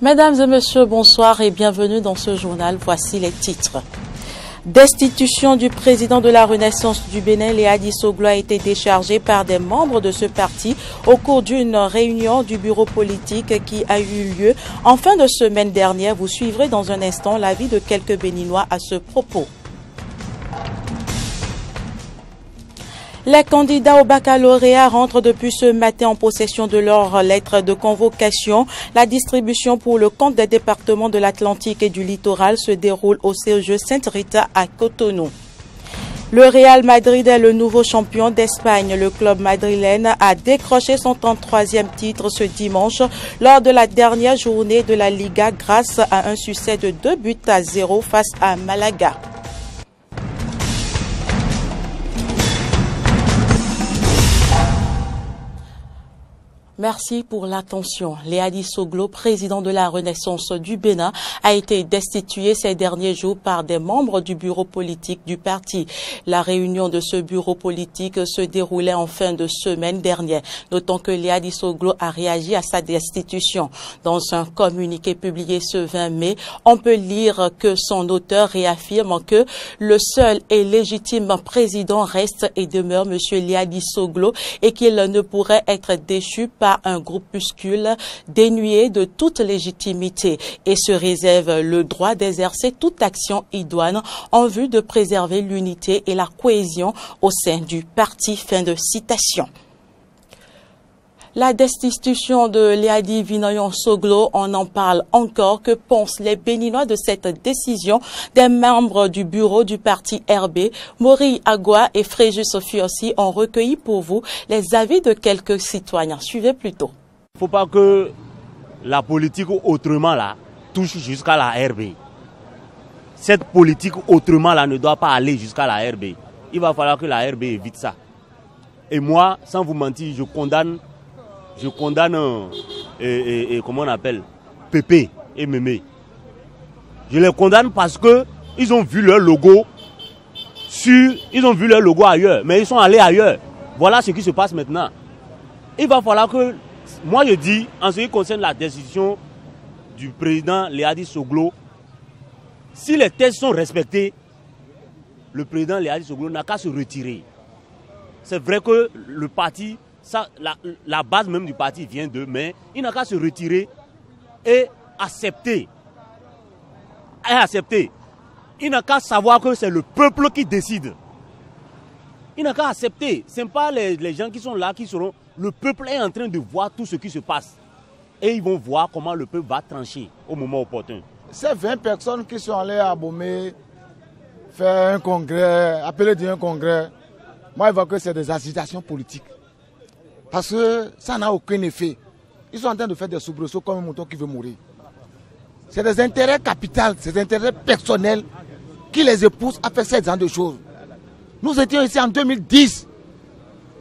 Mesdames et messieurs, bonsoir et bienvenue dans ce journal. Voici les titres. Destitution du président de la Renaissance du Bénin, Léadi Soglo, a été déchargé par des membres de ce parti au cours d'une réunion du bureau politique qui a eu lieu en fin de semaine dernière. Vous suivrez dans un instant l'avis de quelques Béninois à ce propos. Les candidats au baccalauréat rentrent depuis ce matin en possession de leur lettre de convocation. La distribution pour le compte des départements de l'Atlantique et du littoral se déroule au CEJ Sainte-Rita à Cotonou. Le Real Madrid est le nouveau champion d'Espagne. Le club madrilène a décroché son 33e titre ce dimanche lors de la dernière journée de la Liga grâce à un succès de 2-0 face à Malaga. Merci pour l'attention. Léadi Soglo, président de la Renaissance du Bénin, a été destitué ces derniers jours par des membres du bureau politique du parti. La réunion de ce bureau politique se déroulait en fin de semaine dernière. Notons que Léadi Soglo a réagi à sa destitution. Dans un communiqué publié ce 20 mai, on peut lire que son auteur réaffirme que le seul et légitime président reste et demeure M. Léadi Soglo et qu'il ne pourrait être déchu par un groupuscule dénué de toute légitimité et se réserve le droit d'exercer toute action idoine en vue de préserver l'unité et la cohésion au sein du parti. Fin de citation. La destitution de Léadi Vinoyon Soglo, on en parle encore. Que pensent les Béninois de cette décision des membres du bureau du parti RB? Mori Agua et Fréjus Fiossi ont recueilli pour vous les avis de quelques citoyens. Suivez plutôt. Il ne faut pas que la politique autrement là touche jusqu'à la RB. Cette politique autrement là ne doit pas aller jusqu'à la RB. Il va falloir que la RB évite ça. Et moi, sans vous mentir, je condamne comment on appelle, Pépé et Mémé. Je les condamne parce que ils ont vu leur logo ailleurs, mais ils sont allés ailleurs. Voilà ce qui se passe maintenant. Il va falloir que, moi je dis, en ce qui concerne la décision du président Léadi Soglo, si les tests sont respectés, le président Léadi Soglo n'a qu'à se retirer. C'est vrai que le parti, la base même du parti vient d'eux, mais il n'a qu'à se retirer et accepter. Il n'a qu'à savoir que c'est le peuple qui décide. Il n'a qu'à accepter. Ce n'est pas les gens qui sont là qui seront. Le peuple est en train de voir tout ce qui se passe. Et ils vont voir comment le peuple va trancher au moment opportun. Ces 20 personnes qui sont allées à Bomé faire un congrès, appeler d'un congrès, moi je vois que c'est des agitations politiques. Parce que ça n'a aucun effet. Ils sont en train de faire des soubresauts comme un mouton qui veut mourir. C'est des intérêts capitaux, c'est des intérêts personnels qui les épousent à faire ce genre de choses. Nous étions ici en 2010,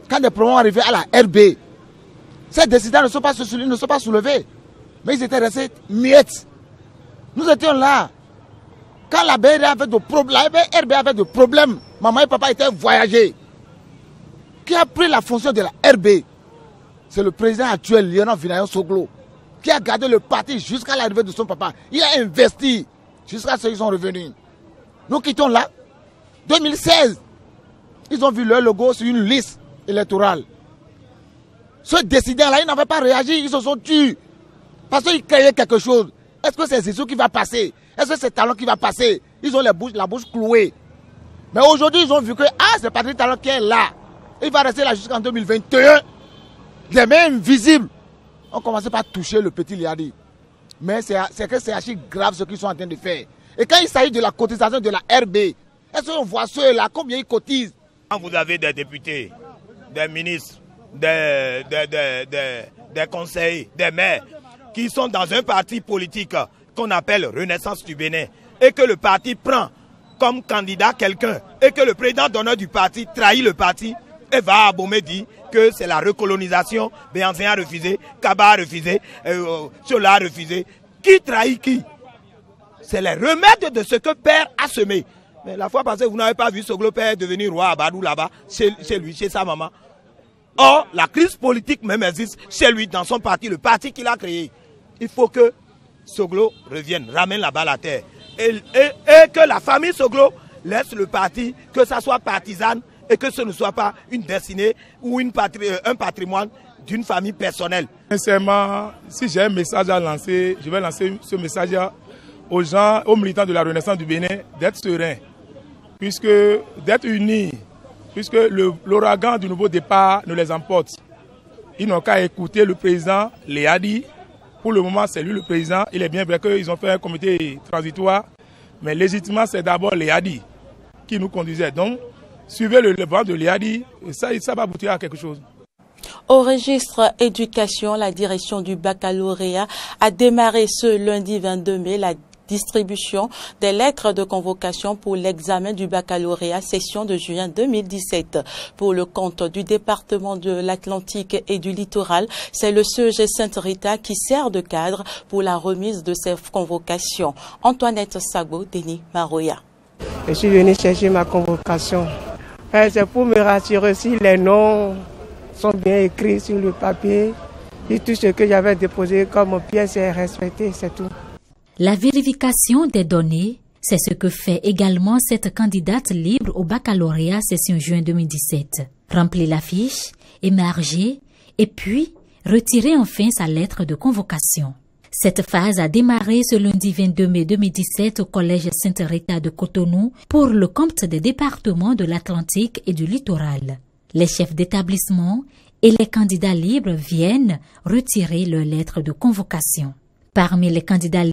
quand des problèmes arrivaient à la RB. Ces décideurs ne sont pas soulevés, mais ils étaient restés muettes. Nous étions là. Quand la RB avait de problèmes, maman et papa étaient voyagés. Qui a pris la fonction de la RB? C'est le président actuel, Léadi Vinoyon Soglo, qui a gardé le parti jusqu'à l'arrivée de son papa. Il a investi jusqu'à ce qu'ils sont revenus. Nous quittons là. 2016, ils ont vu leur logo sur une liste électorale. Ce décideur-là, ils n'avaient pas réagi, ils se sont tus. Parce qu'ils créaient quelque chose. Est-ce que c'est Zizou qui va passer? Est-ce que c'est Talon qui va passer? Ils ont la bouche clouée. Mais aujourd'hui, ils ont vu que c'est Patrick Talon qui est là. Il va rester là jusqu'en 2021. Les mains invisibles ont commencé par toucher le petit Léadi. Mais c'est archi grave ce qu'ils sont en train de faire. Et quand il s'agit de la cotisation de la RB, est-ce qu'on voit ceux-là, combien ils cotisent? Quand vous avez des députés, des ministres, des conseillers, des maires, qui sont dans un parti politique qu'on appelle Renaissance du Bénin, et que le parti prend comme candidat quelqu'un, et que le président d'honneur du parti trahit le parti, et va à Bomé dire que c'est la recolonisation, Béanzin a refusé, Kaba a refusé, Chola a refusé. Qui trahit qui? C'est les remèdes de ce que Père a semé. Mais la fois passée, vous n'avez pas vu Soglo Père devenir roi à Badou là-bas, chez lui, chez sa maman. Or, la crise politique même existe chez lui, dans son parti, le parti qu'il a créé. Il faut que Soglo revienne, ramène la balle à terre. Et que la famille Soglo laisse le parti, que ça soit partisane et que ce ne soit pas une destinée ou un patrimoine d'une famille personnelle. Sincèrement, si j'ai un message à lancer, je vais lancer ce message aux gens, aux militants de la Renaissance du Bénin, d'être sereins, d'être unis, puisque l'ouragan du nouveau départ ne les emporte. Ils n'ont qu'à écouter le président Léadi. Pour le moment, c'est lui le président. Il est bien vrai qu'ils ont fait un comité transitoire, mais légitimement, c'est d'abord Léadi qui nous conduisait. Donc, suivez le vent de Léadi, et ça va aboutir à quelque chose. Au registre éducation, la direction du baccalauréat a démarré ce lundi 22 mai la distribution des lettres de convocation pour l'examen du baccalauréat session de juin 2017. Pour le compte du département de l'Atlantique et du littoral, c'est le CEG Sainte-Rita qui sert de cadre pour la remise de ces convocations. Antoinette Sago, Denis Maroya. Je suis venue chercher ma convocation. C'est pour me rassurer si les noms sont bien écrits sur le papier et tout ce que j'avais déposé comme pièce est respecté, c'est tout. La vérification des données, c'est ce que fait également cette candidate libre au baccalauréat session juin 2017. Remplir la fiche, émarger et puis retirer enfin sa lettre de convocation. Cette phase a démarré ce lundi 22 mai 2017 au collège Sainte-Rita de Cotonou pour le compte des départements de l'Atlantique et du littoral. Les chefs d'établissement et les candidats libres viennent retirer leurs lettres de convocation. Parmi les candidats libres,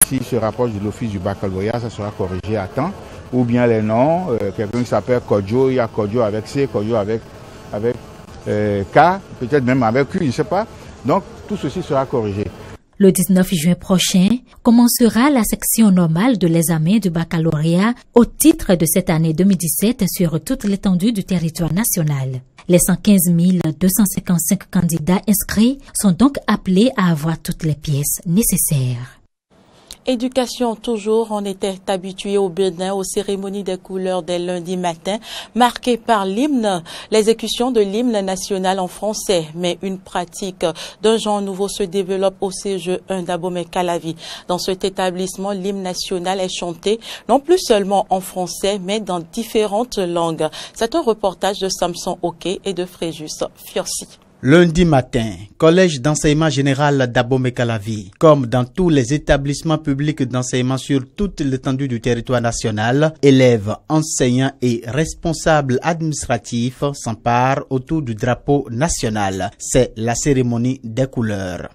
S'il se rapproche de l'office du baccalauréat, ça sera corrigé à temps. Ou bien les noms, quelqu'un qui s'appelle Kodjo, il y a Kodjo avec C, Kodjo avec K, peut-être même avec Q, je ne sais pas. Donc tout ceci sera corrigé. Le 19 juin prochain commencera la section normale de l'examen du baccalauréat au titre de cette année 2017 sur toute l'étendue du territoire national. Les 115 255 candidats inscrits sont donc appelés à avoir toutes les pièces nécessaires. Éducation toujours, on était habitué au Bénin aux cérémonies des couleurs dès lundi matin, marquées par l'hymne, l'exécution de l'hymne national en français. Mais une pratique d'un genre nouveau se développe au CG1 d'Abomey-Calavi. Dans cet établissement, l'hymne national est chanté non plus seulement en français, mais dans différentes langues. C'est un reportage de Samson Oké et de Fréjus Fiorsi. Lundi matin, collège d'enseignement général d'Abomey-Calavi, comme dans tous les établissements publics d'enseignement sur toute l'étendue du territoire national, élèves, enseignants et responsables administratifs s'emparent autour du drapeau national. C'est la cérémonie des couleurs.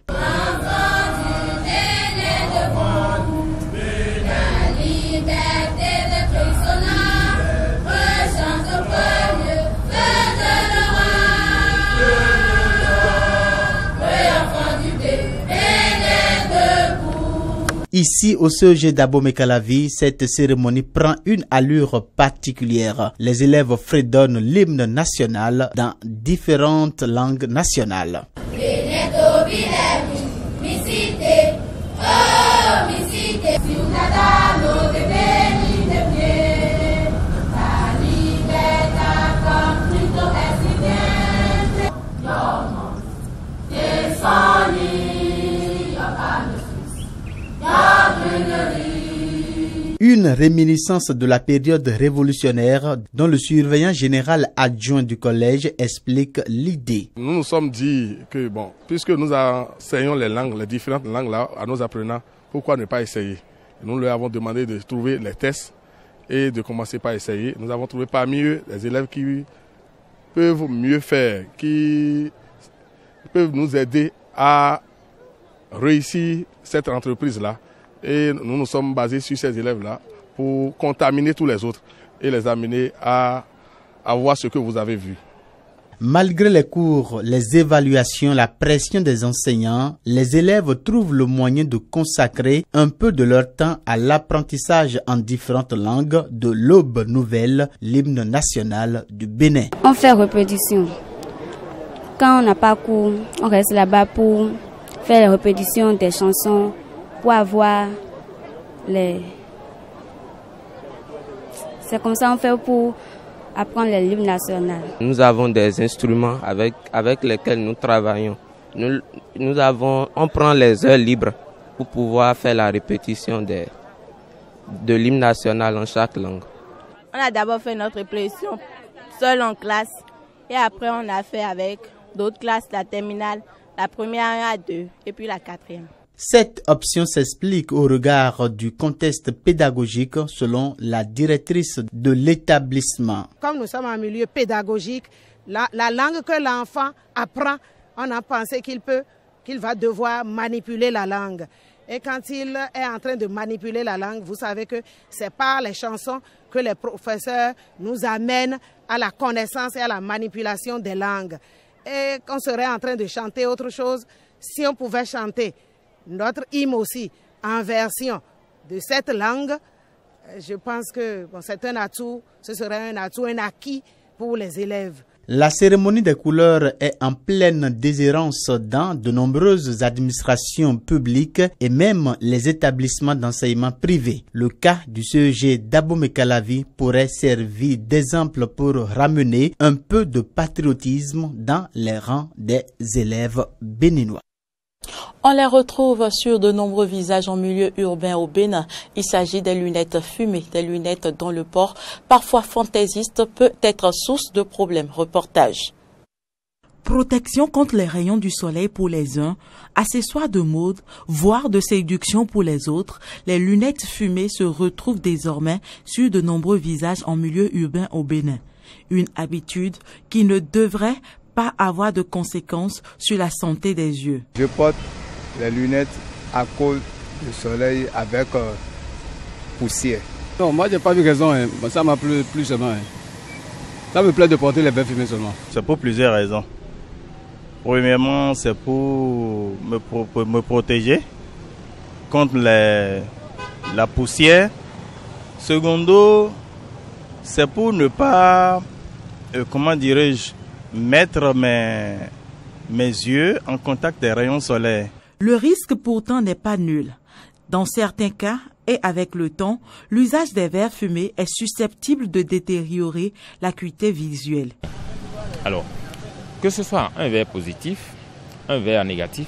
Ici, au CEG d'Abomey-Calavi, cette cérémonie prend une allure particulière. Les élèves fredonnent l'hymne national dans différentes langues nationales. Une réminiscence de la période révolutionnaire dont le surveillant général adjoint du collège explique l'idée. Nous nous sommes dit que bon, puisque nous enseignons les langues, les différentes langues là à nos apprenants, pourquoi ne pas essayer? Nous leur avons demandé de trouver les tests et de commencer par essayer. Nous avons trouvé parmi eux des élèves qui peuvent mieux faire, qui peuvent nous aider à réussir cette entreprise-là. Et nous nous sommes basés sur ces élèves-là pour contaminer tous les autres et les amener à voir ce que vous avez vu. Malgré les cours, les évaluations, la pression des enseignants, les élèves trouvent le moyen de consacrer un peu de leur temps à l'apprentissage en différentes langues de l'Aube nouvelle, l'hymne national du Bénin. On fait répétition. Quand on n'a pas cours, on reste là-bas pour faire les répétitions des chansons, pour avoir les... C'est comme ça on fait pour apprendre les livres nationaux. Nous avons des instruments avec lesquels nous travaillons. On prend les heures libres pour pouvoir faire la répétition de l'hymne national en chaque langue. On a d'abord fait notre répétition seul en classe et après on a fait avec d'autres classes, la terminale, la première à 2 et puis la 4e. Cette option s'explique au regard du contexte pédagogique selon la directrice de l'établissement. Comme nous sommes en milieu pédagogique, la langue que l'enfant apprend, on a pensé qu'il va devoir manipuler la langue. Et quand il est en train de manipuler la langue, vous savez que c'est par les chansons que les professeurs nous amènent à la connaissance et à la manipulation des langues. Et qu'on serait en train de chanter autre chose, si on pouvait chanter notre hymne aussi en version de cette langue, je pense que c'est un atout, ce serait un atout, un acquis pour les élèves. La cérémonie des couleurs est en pleine déshérence dans de nombreuses administrations publiques et même les établissements d'enseignement privés. Le cas du CEG d'Abomey-Calavi pourrait servir d'exemple pour ramener un peu de patriotisme dans les rangs des élèves béninois. On les retrouve sur de nombreux visages en milieu urbain au Bénin. Il s'agit des lunettes fumées, des lunettes dont le port, parfois fantaisiste, peut être source de problèmes. Reportage. Protection contre les rayons du soleil pour les uns, accessoires de mode, voire de séduction pour les autres, les lunettes fumées se retrouvent désormais sur de nombreux visages en milieu urbain au Bénin. Une habitude qui ne devrait pas avoir de conséquences sur la santé des yeux. Je porte les lunettes à cause du soleil avec poussière. Non, moi j'ai pas vu raison, hein. Ça m'a plu plus seulement. Hein. Ça me plaît de porter les verres fumés seulement. C'est pour plusieurs raisons. Premièrement, c'est pour me protéger contre la poussière. Secondo, c'est pour ne pas, comment dirais-je, mettre mes yeux en contact des rayons solaires. Le risque pourtant n'est pas nul. Dans certains cas, et avec le temps, l'usage des verres fumés est susceptible de détériorer l'acuité visuelle. Alors, que ce soit un verre positif, un verre négatif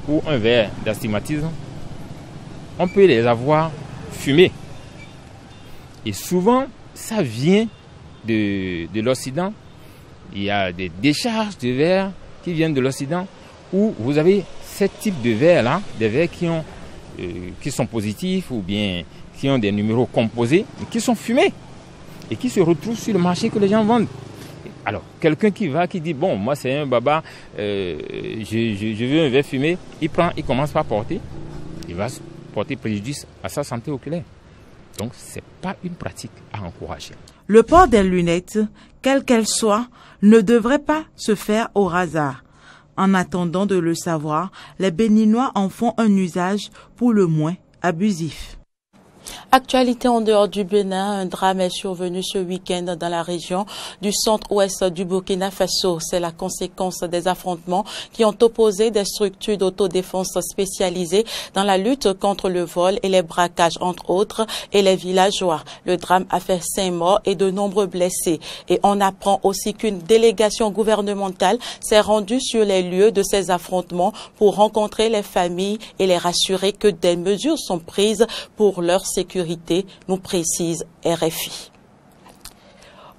ou un verre d'astigmatisme, on peut les avoir fumés. Et souvent, ça vient de l'Occident. Il y a des décharges de verre qui viennent de l'Occident où vous avez ce type de verre-là, des verres qui sont positifs ou bien qui ont des numéros composés, qui sont fumés et qui se retrouvent sur le marché que les gens vendent. Alors, quelqu'un qui dit, bon, moi c'est un baba, je veux un verre fumé, il commence par porter, il va porter préjudice à sa santé oculaire. Donc, ce n'est pas une pratique à encourager. Le port des lunettes, quelle qu'elle soit, ne devrait pas se faire au hasard. En attendant de le savoir, les Béninois en font un usage pour le moins abusif. Actualité en dehors du Bénin, un drame est survenu ce week-end dans la région du centre-ouest du Burkina Faso. C'est la conséquence des affrontements qui ont opposé des structures d'autodéfense spécialisées dans la lutte contre le vol et les braquages, entre autres, et les villageois. Le drame a fait 5 morts et de nombreux blessés. Et on apprend aussi qu'une délégation gouvernementale s'est rendue sur les lieux de ces affrontements pour rencontrer les familles et les rassurer que des mesures sont prises pour leur sécurité, nous précise RFI.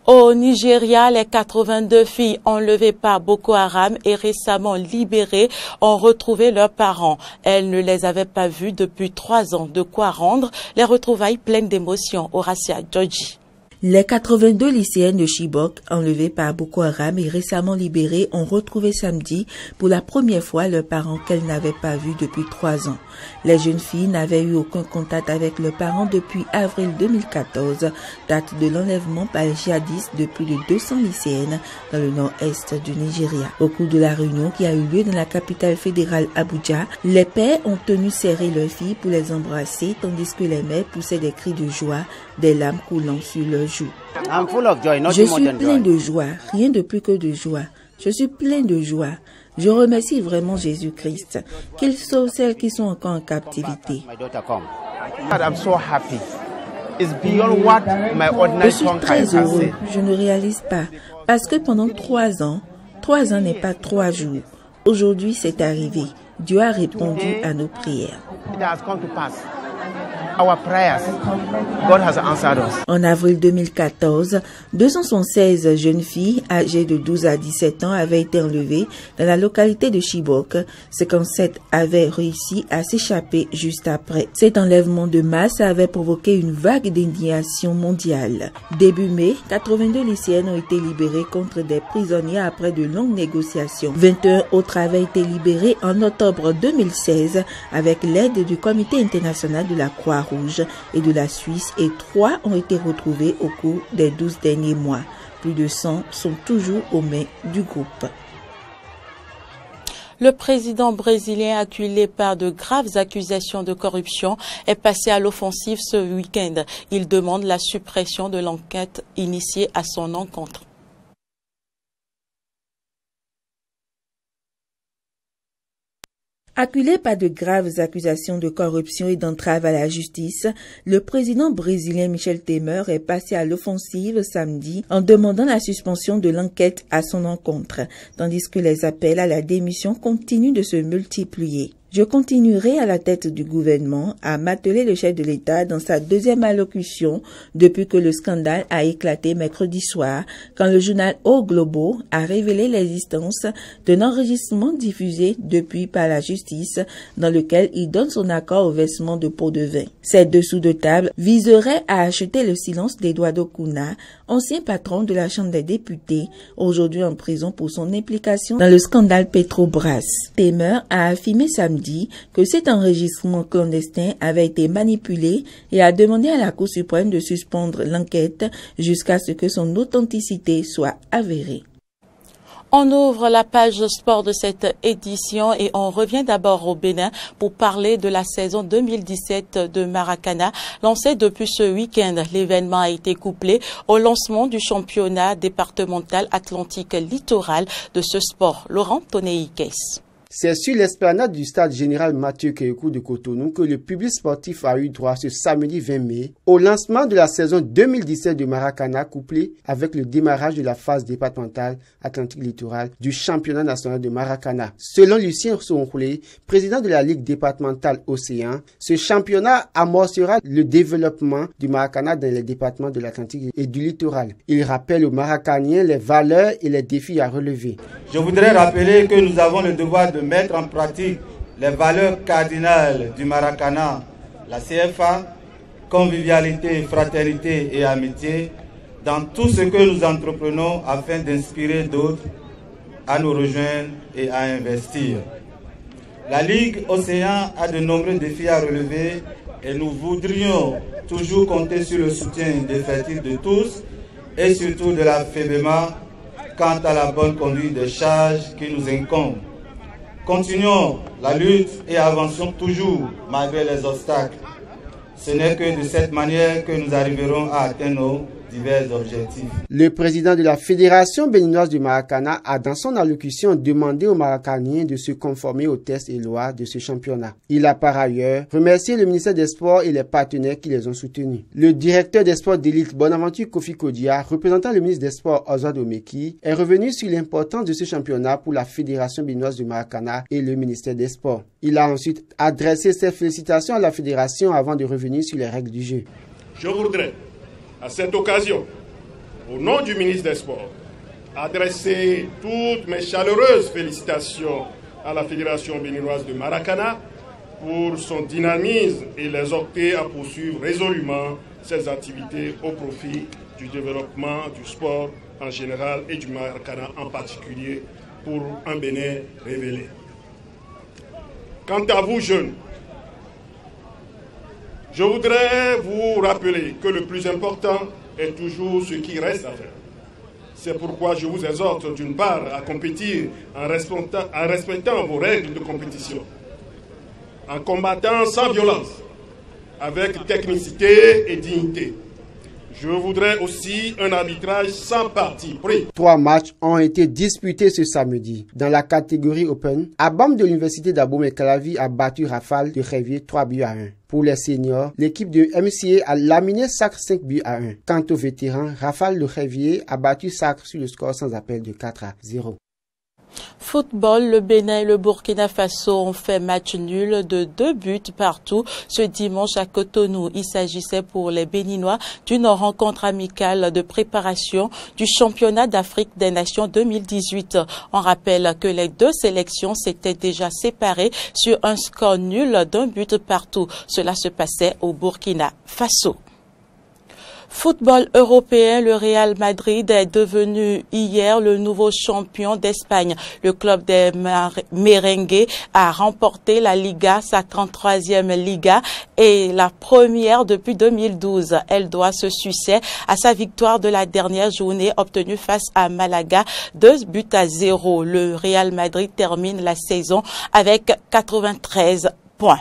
Au Nigeria, les 82 filles enlevées par Boko Haram et récemment libérées ont retrouvé leurs parents. Elles ne les avaient pas vus depuis 3 ans. De quoi rendre les retrouvailles pleines d'émotions. Horacia Djodji. Les 82 lycéennes de Chibok, enlevées par Boko Haram et récemment libérées, ont retrouvé samedi pour la première fois leurs parents qu'elles n'avaient pas vus depuis 3 ans. Les jeunes filles n'avaient eu aucun contact avec leurs parents depuis avril 2014, date de l'enlèvement par les djihadistes de plus de 200 lycéennes dans le nord-est du Nigeria. Au cours de la réunion qui a eu lieu dans la capitale fédérale Abuja, les pères ont tenu serrer leurs filles pour les embrasser, tandis que les mères poussaient des cris de joie, des larmes coulant sur leurs joues. Je suis plein de joie, rien de plus que de joie. Je suis plein de joie. Je remercie vraiment Jésus-Christ, qu'il sauve celles qui sont encore en captivité. Je suis très heureux, je ne réalise pas, parce que pendant 3 ans n'est pas 3 jours. Aujourd'hui, c'est arrivé. Dieu a répondu à nos prières. En avril 2014, 216 jeunes filles âgées de 12 à 17 ans avaient été enlevées dans la localité de Chibok. 57 avaient réussi à s'échapper juste après. Cet enlèvement de masse avait provoqué une vague d'indignation mondiale. Début mai, 82 lycéennes ont été libérées contre des prisonniers après de longues négociations. 21 autres avaient été libérées en octobre 2016 avec l'aide du Comité international de la Croix-Rouge et de la Suisse, et 3 ont été retrouvés au cours des 12 derniers mois. Plus de 100 sont toujours aux mains du groupe. Le président brésilien, acculé par de graves accusations de corruption, est passé à l'offensive ce week-end. Il demande la suppression de l'enquête initiée à son encontre. Acculé par de graves accusations de corruption et d'entrave à la justice, le président brésilien Michel Temer est passé à l'offensive samedi en demandant la suspension de l'enquête à son encontre, tandis que les appels à la démission continuent de se multiplier. Je continuerai à la tête du gouvernement, a martelé le chef de l'État dans sa 2e allocution depuis que le scandale a éclaté mercredi soir, quand le journal O Globo a révélé l'existence d'un enregistrement diffusé depuis par la justice dans lequel il donne son accord au versement de pots de vin. Ces dessous de table viseraient à acheter le silence d'Eduardo Cunha, ancien patron de la Chambre des députés, aujourd'hui en prison pour son implication dans le scandale Petrobras. Temer a affirmé samedi que cet enregistrement clandestin avait été manipulé et a demandé à la Cour suprême de suspendre l'enquête jusqu'à ce que son authenticité soit avérée. On ouvre la page sport de cette édition et on revient d'abord au Bénin pour parler de la saison 2017 de Maracana lancée depuis ce week-end. L'événement a été couplé au lancement du championnat départemental Atlantique Littoral de ce sport. Laurent Tonéikes. C'est sur l'esplanade du stade général Mathieu Kékou de Cotonou que le public sportif a eu droit ce samedi 20 mai au lancement de la saison 2017 de Maracana, couplé avec le démarrage de la phase départementale Atlantique Littoral du championnat national de Maracana. Selon Lucien Sonroulé, président de la Ligue départementale Océan, ce championnat amorcera le développement du Maracana dans les départements de l'Atlantique et du Littoral. Il rappelle aux Maracaniens les valeurs et les défis à relever. Je voudrais rappeler que nous avons le devoir de mettre en pratique les valeurs cardinales du Maracana, la CFA, convivialité, fraternité et amitié, dans tout ce que nous entreprenons afin d'inspirer d'autres à nous rejoindre et à investir. La Ligue Océan a de nombreux défis à relever et nous voudrions toujours compter sur le soutien indéfectible de tous et surtout de la FEBEMA quant à la bonne conduite des charges qui nous incombent. Continuons la lutte et avançons toujours malgré les obstacles. Ce n'est que de cette manière que nous arriverons à atteindre nos divers objectifs. Le président de la Fédération béninoise du Maracana a dans son allocution demandé aux Maracaniens de se conformer aux tests et lois de ce championnat. Il a par ailleurs remercié le ministère des Sports et les partenaires qui les ont soutenus. Le directeur des sports d'élite Bonaventure Kofi Kodia, représentant le ministre des Sports Oswald Omeki, est revenu sur l'importance de ce championnat pour la Fédération béninoise du Maracana et le ministère des Sports. Il a ensuite adressé ses félicitations à la fédération avant de revenir sur les règles du jeu. Je voudrais, à cette occasion, au nom du ministre des Sports, adresser toutes mes chaleureuses félicitations à la Fédération béninoise de Maracana pour son dynamisme et les exhorter à poursuivre résolument ses activités au profit du développement du sport en général et du Maracana en particulier pour un Bénin révélé. Quant à vous, jeunes, je voudrais vous rappeler que le plus important est toujours ce qui reste à faire. C'est pourquoi je vous exhorte d'une part à compétir en respectant vos règles de compétition, en combattant sans violence, avec technicité et dignité. Je voudrais aussi un arbitrage sans parti pris. 3 matchs ont été disputés ce samedi. Dans la catégorie Open, Abam de l'Université d'Abomey-Calavi a battu Rafale de Révier 3-1. Pour les seniors, l'équipe de MCA a laminé Sacre 5-1. Quant aux vétérans, Rafale de Révier a battu Sacre sur le score sans appel de 4-0. Football, le Bénin et le Burkina Faso ont fait match nul de 2 buts partout ce dimanche à Cotonou. Il s'agissait pour les Béninois d'une rencontre amicale de préparation du championnat d'Afrique des Nations 2018. On rappelle que les deux sélections s'étaient déjà séparées sur un score nul d'1 but partout. Cela se passait au Burkina Faso. Football européen, le Real Madrid est devenu hier le nouveau champion d'Espagne. Le club des Merengues a remporté la Liga, sa 33e Liga et la première depuis 2012. Elle doit ce succès à sa victoire de la dernière journée obtenue face à Malaga, 2-0. Le Real Madrid termine la saison avec 93 points.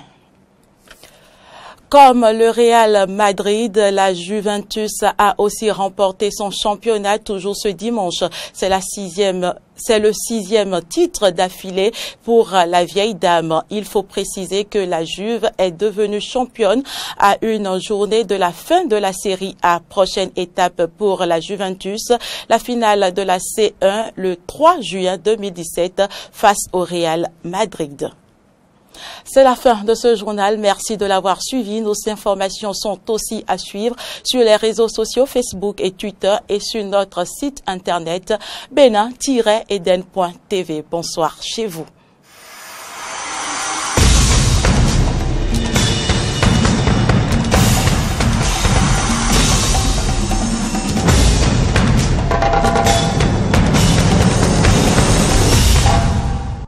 Comme le Real Madrid, la Juventus a aussi remporté son championnat toujours ce dimanche. C'est le 6e titre d'affilée pour la vieille dame. Il faut préciser que la Juve est devenue championne à une journée de la fin de la Série A. Prochaine étape pour la Juventus, la finale de la C1 le 3 juin 2017 face au Real Madrid. C'est la fin de ce journal. Merci de l'avoir suivi. Nos informations sont aussi à suivre sur les réseaux sociaux Facebook et Twitter et sur notre site internet benin-eden.tv. Bonsoir chez vous.